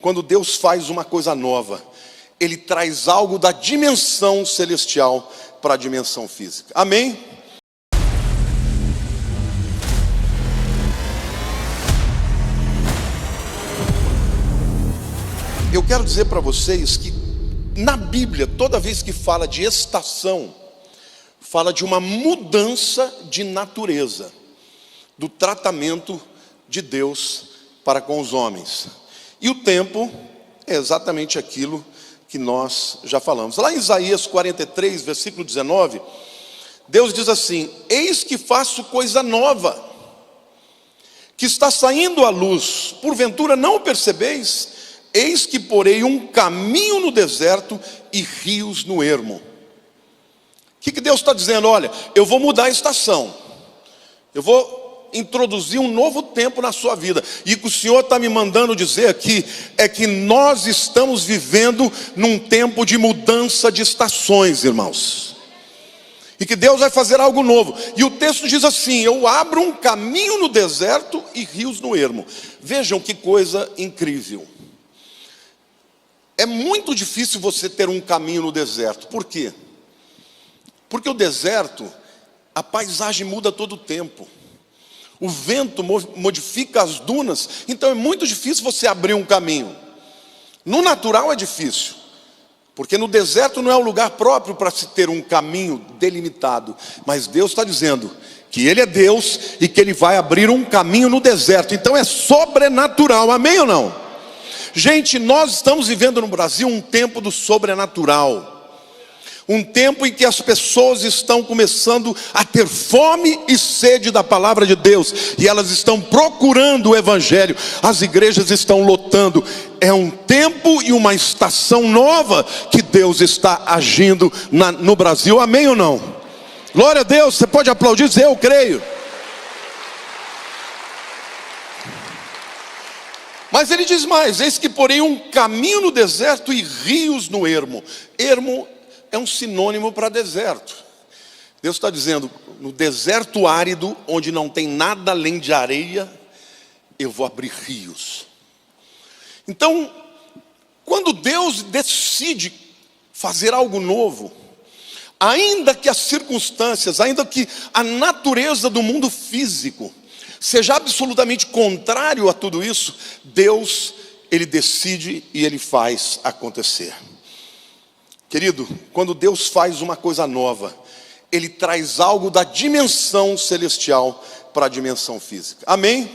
Quando Deus faz uma coisa nova, Ele traz algo da dimensão celestial para a dimensão física. Amém? Eu quero dizer para vocês que na Bíblia, toda vez que fala de estação, fala de uma mudança de natureza, do tratamento de Deus para com os homens. E o tempo é exatamente aquilo que nós já falamos. Lá em Isaías 43, versículo 19, Deus diz assim: eis que faço coisa nova, que está saindo à luz, porventura não o percebeis? Eis que porei um caminho no deserto e rios no ermo. O que Deus está dizendo? Olha, eu vou mudar a estação, eu vou introduzir um novo tempo na sua vida. E o que o Senhor está me mandando dizer aqui é que nós estamos vivendo num tempo de mudança de estações, irmãos, e que Deus vai fazer algo novo. E o texto diz assim: eu abro um caminho no deserto e rios no ermo. Vejam que coisa incrível. É muito difícil você ter um caminho no deserto. Por quê? Porque o deserto, a paisagem muda todo o tempo. O vento modifica as dunas. Então é muito difícil você abrir um caminho. No natural é difícil, porque no deserto não é um lugar próprio para se ter um caminho delimitado. Mas Deus está dizendo que Ele é Deus e que Ele vai abrir um caminho no deserto. Então é sobrenatural, amém ou não? Gente, nós estamos vivendo no Brasil um tempo do sobrenatural. Um tempo em que as pessoas estão começando a ter fome e sede da palavra de Deus. E elas estão procurando o Evangelho. As igrejas estão lotando. É um tempo e uma estação nova que Deus está agindo no Brasil. Amém ou não? Glória a Deus. Você pode aplaudir e dizer: eu creio. Mas ele diz mais: eis que porém um caminho no deserto e rios no ermo. Ermo é um sinônimo para deserto. Deus está dizendo: no deserto árido, onde não tem nada além de areia, eu vou abrir rios. Então, quando Deus decide fazer algo novo, ainda que as circunstâncias, ainda que a natureza do mundo físico seja absolutamente contrário a tudo isso, Deus, Ele decide e Ele faz acontecer. Querido, quando Deus faz uma coisa nova, Ele traz algo da dimensão celestial para a dimensão física. Amém?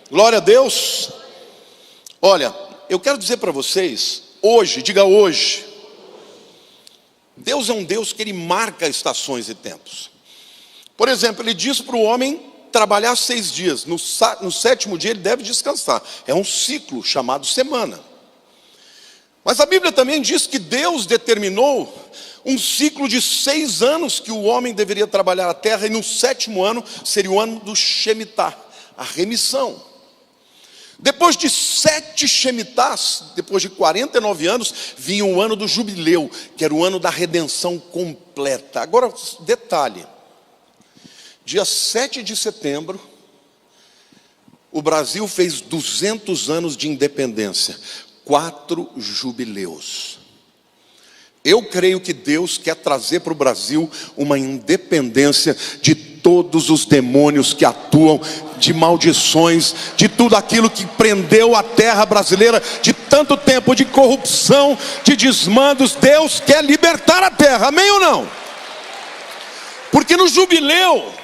Glória a Deus. Olha, eu quero dizer para vocês, hoje, diga hoje, Deus é um Deus que Ele marca estações e tempos. Por exemplo, Ele diz para o homem trabalhar 6 dias, no 7º dia ele deve descansar. É um ciclo chamado semana. Mas a Bíblia também diz que Deus determinou um ciclo de 6 anos que o homem deveria trabalhar a terra, e no 7º ano seria o ano do Shemitah, a remissão. Depois de 7 Shemitahs, depois de 49 anos, vinha o ano do jubileu, que era o ano da redenção completa. Agora, detalhe: dia 7 de setembro, o Brasil fez 200 anos de independência, 4 jubileus. Eu creio que Deus quer trazer para o Brasil uma independência de todos os demônios que atuam, de maldições, de tudo aquilo que prendeu a terra brasileira de tanto tempo, de corrupção, de desmandos. Deus quer libertar a terra, amém ou não? Porque no jubileu,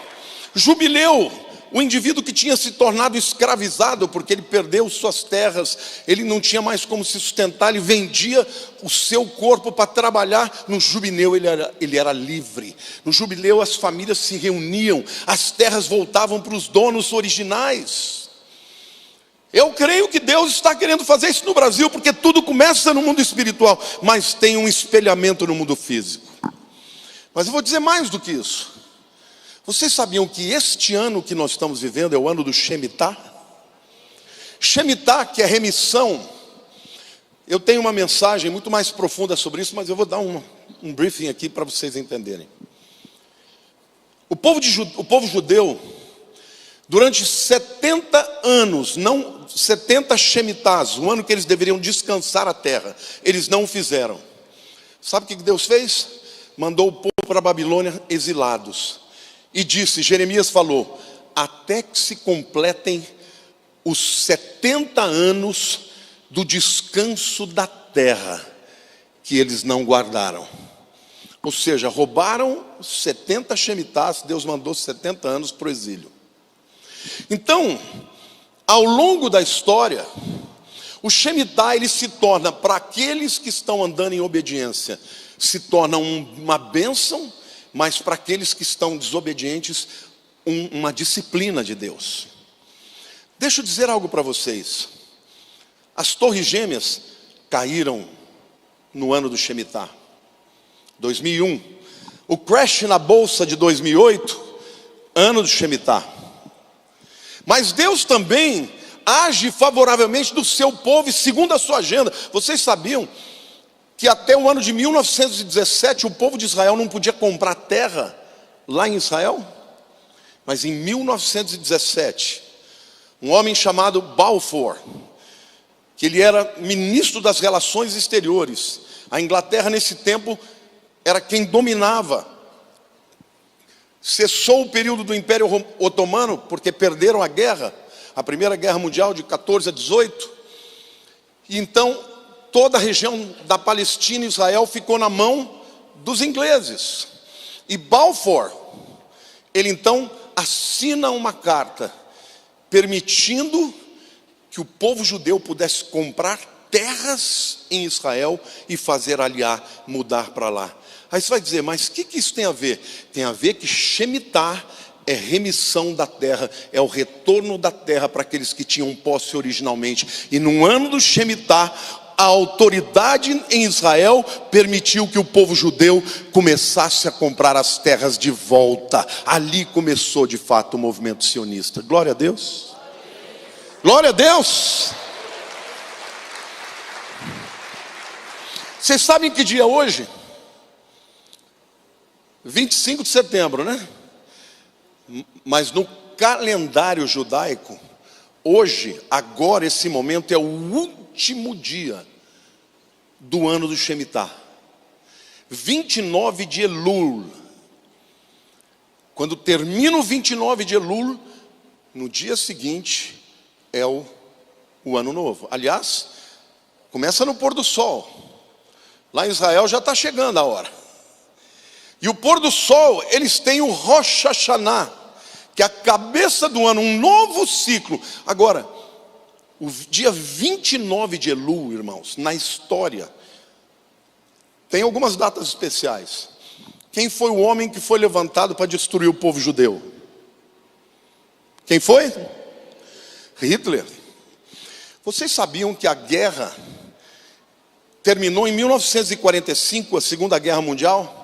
o indivíduo que tinha se tornado escravizado, porque ele perdeu suas terras, ele não tinha mais como se sustentar, ele vendia o seu corpo para trabalhar. No jubileu ele era livre. No jubileu as famílias se reuniam, as terras voltavam para os donos originais. Eu creio que Deus está querendo fazer isso no Brasil, porque tudo começa no mundo espiritual, mas tem um espelhamento no mundo físico. Mas eu vou dizer mais do que isso. Vocês sabiam que este ano que nós estamos vivendo é o ano do Shemitah? Shemitah, que é remissão. Eu tenho uma mensagem muito mais profunda sobre isso, mas eu vou dar um briefing aqui para vocês entenderem. O povo judeu Durante 70 anos, não 70 Shemitahs, o ano que eles deveriam descansar a terra, eles não o fizeram. Sabe o que Deus fez? Mandou o povo para a Babilônia exilados. E disse, Jeremias falou, até que se completem os 70 anos do descanso da terra, que eles não guardaram. Ou seja, roubaram 70 Shemitahs, Deus mandou 70 anos para o exílio. Então, ao longo da história, o Shemitah, ele se torna, para aqueles que estão andando em obediência, se torna uma bênção, mas para aqueles que estão desobedientes, uma disciplina de Deus. Deixa eu dizer algo para vocês. As torres gêmeas caíram no ano do Shemitah, 2001. O crash na bolsa de 2008, ano do Shemitah. Mas Deus também age favoravelmente do seu povo e segundo a sua agenda. Vocês sabiam que até o ano de 1917 o povo de Israel não podia comprar terra lá em Israel? Mas em 1917, um homem chamado Balfour, que ele era ministro das relações exteriores, a Inglaterra nesse tempo era quem dominava. Cessou o período do Império Otomano, porque perderam a guerra, a Primeira Guerra Mundial de 14 a 18. E então, toda a região da Palestina e Israel ficou na mão dos ingleses. E Balfour, ele então assina uma carta, permitindo que o povo judeu pudesse comprar terras em Israel e fazer aliar, mudar para lá. Aí você vai dizer, mas o que isso tem a ver? Tem a ver que Shemitah é remissão da terra, é o retorno da terra para aqueles que tinham posse originalmente. E no ano do Shemitah, a autoridade em Israel permitiu que o povo judeu começasse a comprar as terras de volta. Ali começou de fato o movimento sionista. Glória a Deus. Glória a Deus. Vocês sabem que dia é hoje? 25 de setembro, né? Mas no calendário judaico, hoje, agora, esse momento é o último dia do ano do Shemitah. 29 de Elul. Quando termina o 29 de Elul, no dia seguinte é o ano novo. Aliás, começa no pôr do sol. Lá em Israel já está chegando a hora. E o pôr do sol, eles têm o Rosh Hashanah, que é a cabeça do ano, um novo ciclo. Agora, o dia 29 de Elul, irmãos, na história, tem algumas datas especiais. Quem foi o homem que foi levantado para destruir o povo judeu? Quem foi? Hitler. Vocês sabiam que a guerra terminou em 1945, a Segunda Guerra Mundial?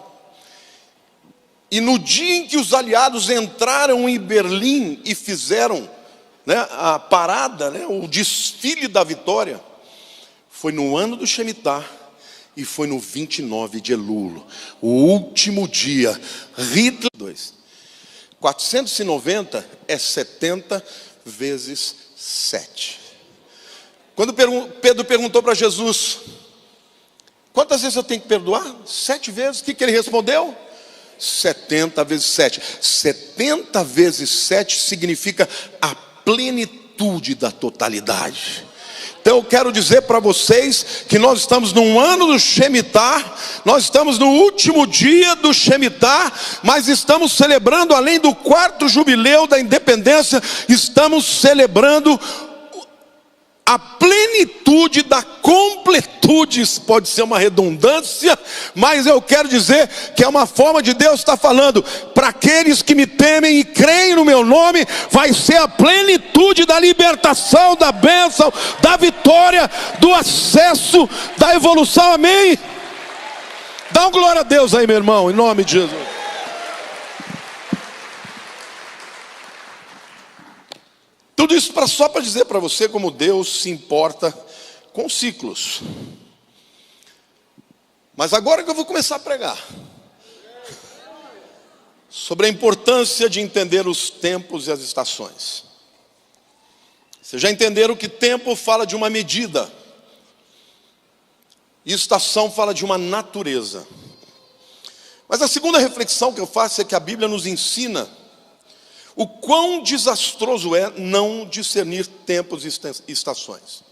E no dia em que os aliados entraram em Berlim e fizeram, né, a parada, né, o desfile da vitória, foi no ano do Shemitah e foi no 29 de Elul, o último dia. Hitler 490 é 70 vezes 7. Quando Pedro perguntou para Jesus, quantas vezes eu tenho que perdoar? 7 vezes. O que ele respondeu? 70 vezes 7. 70 vezes 7 significa a plenitude da totalidade. Então eu quero dizer para vocês que nós estamos no ano do Shemitah, nós estamos no último dia do Shemitah, mas estamos celebrando, além do 4º jubileu da independência, estamos celebrando a plenitude da completude. Isso pode ser uma redundância, mas eu quero dizer que é uma forma de Deus estar falando, para aqueles que me temem e creem no meu nome, vai ser a plenitude da libertação, da bênção, da vitória, do acesso, da evolução, amém? Dá um glória a Deus aí, meu irmão, em nome de Jesus. Tudo isso só para dizer para você como Deus se importa com ciclos. Mas agora que eu vou começar a pregar. sobre a importância de entender os tempos e as estações. Vocês já entenderam que tempo fala de uma medida, e estação fala de uma natureza. Mas a segunda reflexão que eu faço é que a Bíblia nos ensina o quão desastroso é não discernir tempos e estações.